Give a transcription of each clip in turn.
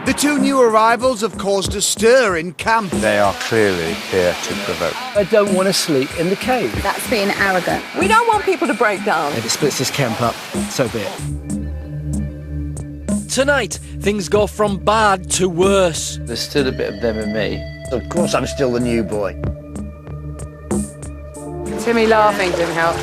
The two new arrivals have caused a stir in camp. They are clearly here to provoke. I don't want to sleep in the cave. That's being arrogant. We don't want people to break down. If it splits this camp up, so be it. Tonight, things go from bad to worse. There's still a bit of them in me. Of course I'm still the new boy. Timmy laughing didn't help.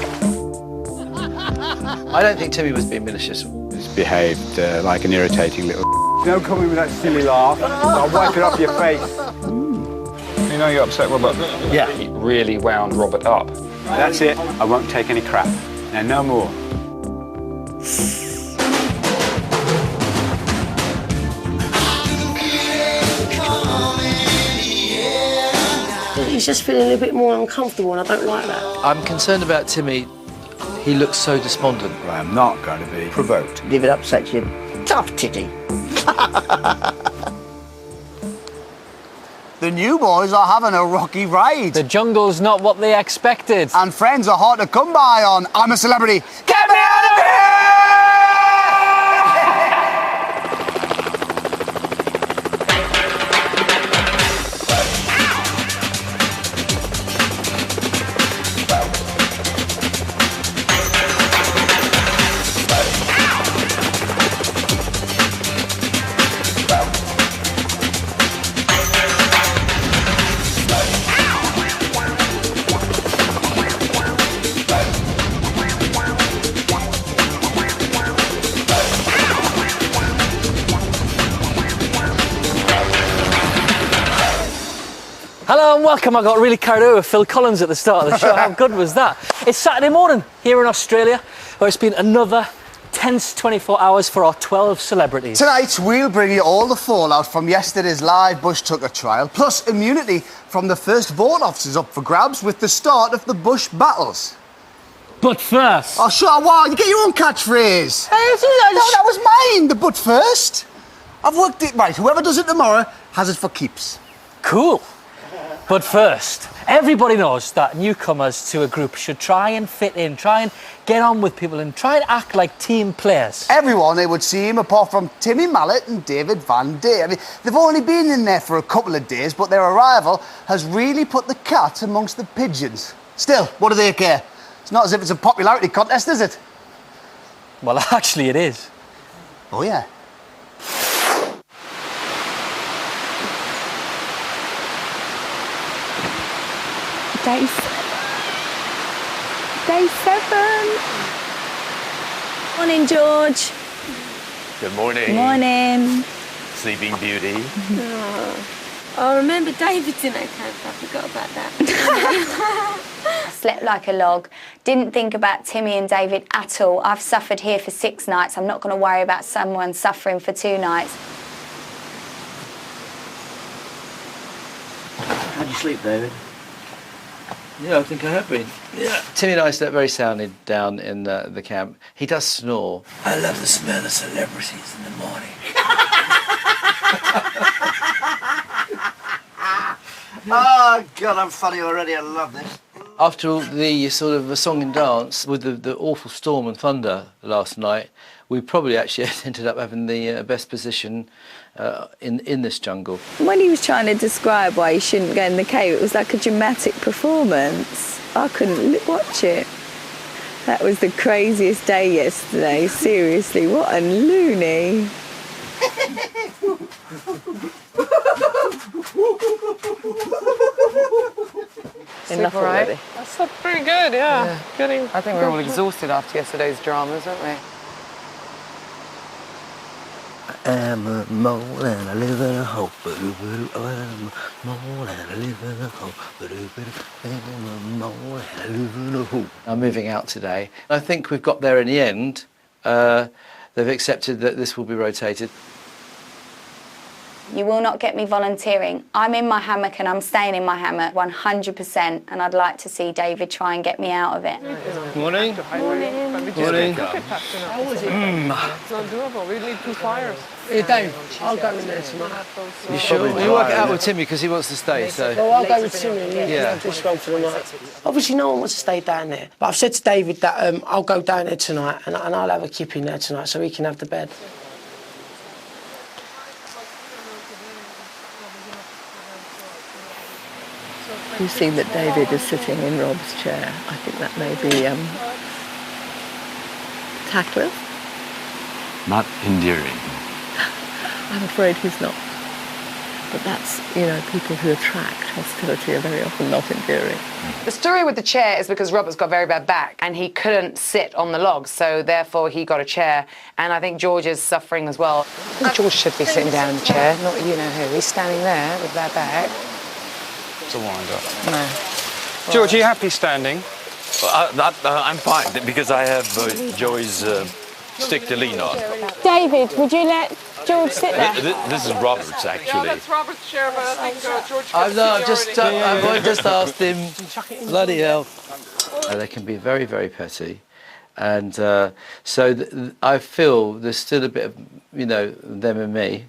I don't think Timmy was being malicious. He's behaved like an irritating little. Don't come in with that silly laugh. I'll wipe it off your face. You know you're upset, Robert? Yeah. He really wound Robert up. That's it. I won't take any crap. Now, no more. He's just feeling a bit more uncomfortable and I don't like that. I'm concerned about Timmy. He looks so despondent. I am not going to be provoked. If it upsets you, tough titty. The new boys are having a rocky ride. The jungle's not what they expected. And friends are hard to come by on I'm a Celebrity. Get me out of here! Hello and welcome. I got really carried away with Phil Collins at the start of the show. How good was that? It's Saturday morning here in Australia, where it's been another tense 24 hours for our 12 celebrities. Tonight, we'll bring you all the fallout from yesterday's live Bush Tucker trial, plus immunity from the first vote officers up for grabs with the start of the Bush battles. But first... Oh, sure, wow, you get your own catchphrase. Hey, no, that was mine, the but first. I've worked it right. Whoever does it tomorrow has it for keeps. Cool. But first, everybody knows that newcomers to a group should try and fit in, try and get on with people and try and act like team players. Everyone, it would seem, apart from Timmy Mallet and David Van Day. I mean, they've only been in there for a couple of days, but their arrival has really put the cat amongst the pigeons. Still, what do they care? It's not as if it's a popularity contest, is it? Well, actually it is. Oh, yeah. Day 7. Morning, George. Good morning. Good morning. Sleeping Beauty. Oh, remember David's in that camp. I forgot about that. I slept like a log. Didn't think about Timmy and David at all. I've suffered here for 6 nights. I'm not going to worry about someone suffering for 2 nights. How'd you sleep, David? Yeah, I think I have been. Yeah. Timmy and I slept very soundly down in the camp. He does snore. I love the smell of celebrities in the morning. Oh, God, I'm funny already. I love this. After all the sort of a song and dance with the awful storm and thunder last night, we probably actually ended up having the best position in this jungle. When he was trying to describe why he shouldn't go in the cave, it was like a dramatic performance. I couldn't watch it. That was the craziest day yesterday. Seriously, what a loony. Enough already. That slept pretty good, yeah. I think we're all exhausted after yesterday's dramas, aren't we? I'm a mole and I live in a hole. I'm a mole and I live in a hole. I'm a mole and I live in a hole. I'm moving out today. I think we've got there in the end. They've accepted that this will be rotated. You will not get me volunteering. I'm in my hammock and I'm staying in my hammock 100%, and I'd like to see David try and get me out of it. Morning. Morning. How was it? It's not doable. We need 2 fires. Hey, Dave, I'll go in there tonight. You sure? You work it out with Timmy because he wants to stay, so... Well, I'll go with Timmy, Yeah. this one for the night. Obviously, no one wants to stay down there. But I've said to David that I'll go down there tonight and I'll have a kip in there tonight so he can have the bed. You've seen that David is sitting in Rob's chair. I think that may be tactless. Not endearing. I'm afraid he's not. But that's, you know, people who attract hostility are very often not endearing. The story with the chair is because Robert's got very bad back and he couldn't sit on the logs, so therefore he got a chair. And I think George is suffering as well. I think George should be sitting down in the chair, not you know who. He's standing there with that back. It's a wind-up. No. George, are you happy standing? I'm fine, because I have Joey's stick to lean on. David, would you let George sit there? This is Robert's, actually. That's Robert's chair, but I think George I've just asked him. Bloody hell. They can be very, very petty. And so I feel there's still a bit of, you know, them and me.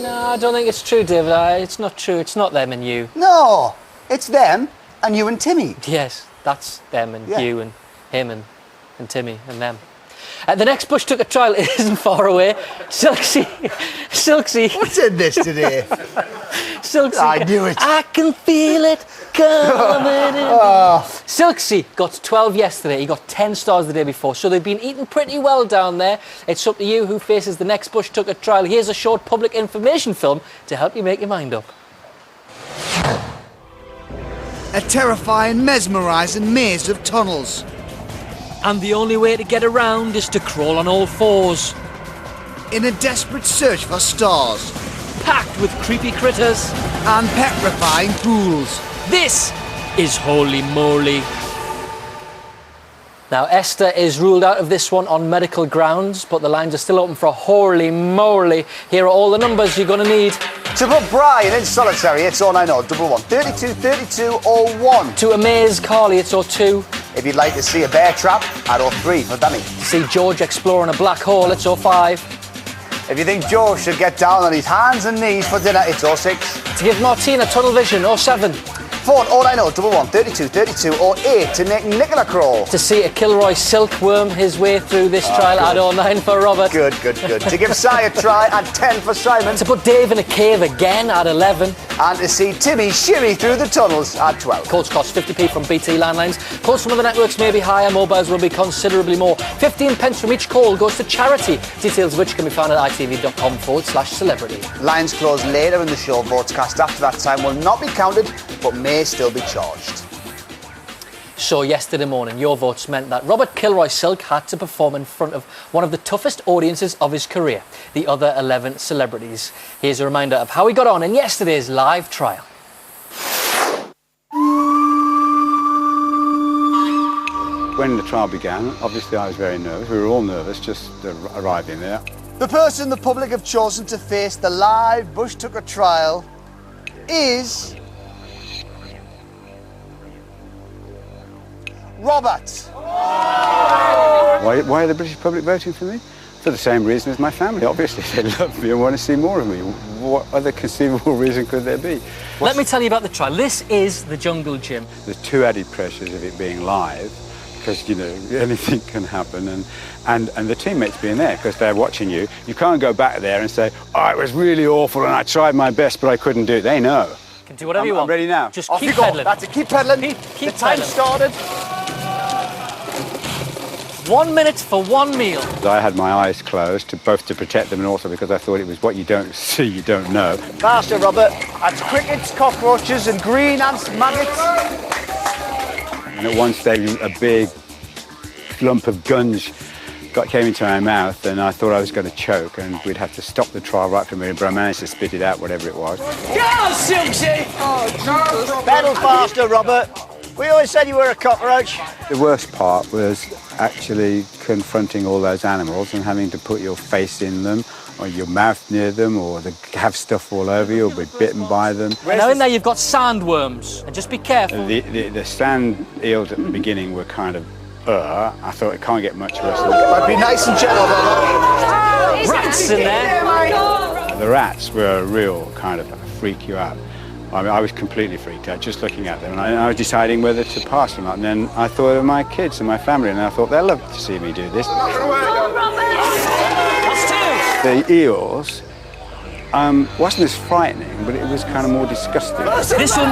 No, I don't think it's true, David. It's not true. It's not them and you. No, it's them and you and Timmy. Yes, that's them and you and him and Timmy and them. The next Bush Tucker trial isn't far away. Silksy. What's in this today? Silksy. I knew it. I can feel it coming in. Silksy got 12 yesterday. He got 10 stars the day before. So they've been eating pretty well down there. It's up to you who faces the next Bush Tucker trial. Here's a short public information film to help you make your mind up. A terrifying, mesmerising maze of tunnels. And the only way to get around is to crawl on all fours. In a desperate search for stars. Packed with creepy critters. And petrifying pools. This is Holy Moly. Now, Esther is ruled out of this one on medical grounds, but the lines are still open for Holy Moly. Here are all the numbers you're going to need. To put Brian in solitary, it's 0901 32 32 01. To amaze Carly, it's 02. If you'd like to see a bear trap, at 03 for Danny. To see George exploring a black hole, it's 05. If you think George should get down on his hands and knees for dinner, it's 06. To give Martina tunnel vision, 07. Phone 0901 32 32 08 to make Nicola crawl. To see a Kilroy silkworm his way through this trial, at 09 for Robert. Good. To give Si a try, at 10 for Simon. To put Dave in a cave again, at 11. And to see Timmy shimmy through the tunnels, at 12. Calls cost 50p from BT landlines. Calls from other networks may be higher, mobiles will be considerably more. 15 pence from each call goes to charity. Details of which can be found at itv.com/celebrity. Lines close later in the show. Votes cast after that time will not be counted, but may still be charged. So yesterday morning, your votes meant that Robert Kilroy Silk had to perform in front of one of the toughest audiences of his career, the other 11 celebrities. Here's a reminder of how he got on in yesterday's live trial. When the trial began, obviously I was very nervous. We were all nervous just arriving there. The person the public have chosen to face the live Bush Tucker trial is Robert. Why are the British public voting for me? For the same reason as my family. Obviously, they love me and want to see more of me. What other conceivable reason could there be? Let me tell you about the trial. This is the Jungle Gym. There's two added pressures of it being live, because, you know, anything can happen, and the teammates being there, because they're watching you. You can't go back there and say, oh, it was really awful and I tried my best, but I couldn't do it. They know. You can do whatever you want. I'm ready now. Just Off keep you go. pedaling. That's it. Keep pedaling. Keep the time pedaling. started. 1 minute for one meal. I had my eyes closed, both to protect them and also because I thought it was what you don't see, you don't know. Faster, Robert. That's crickets, cockroaches and green ants, maggots. And at one stage, a big lump of gunge came into my mouth, and I thought I was going to choke, and we'd have to stop the trial right from here, but I managed to spit it out, whatever it was. Go, Silksy! Oh, pedal faster, Robert. We always said you were a cockroach. The worst part was actually confronting all those animals and having to put your face in them, or your mouth near them, or have stuff all over you, or be bitten by them. And now in there you've got sandworms, and just be careful. The sand eels at the beginning were kind of, I thought it can't get much worse than that. But be nice and gentle, Robert. Rats in there. The rats were a real kind of freak you out. I mean, I was completely freaked out just looking at them, and I was deciding whether to pass or not. And then I thought of my kids and my family, and I thought they'll love to see me do this. The eels wasn't as frightening, but it was kind of more disgusting. This one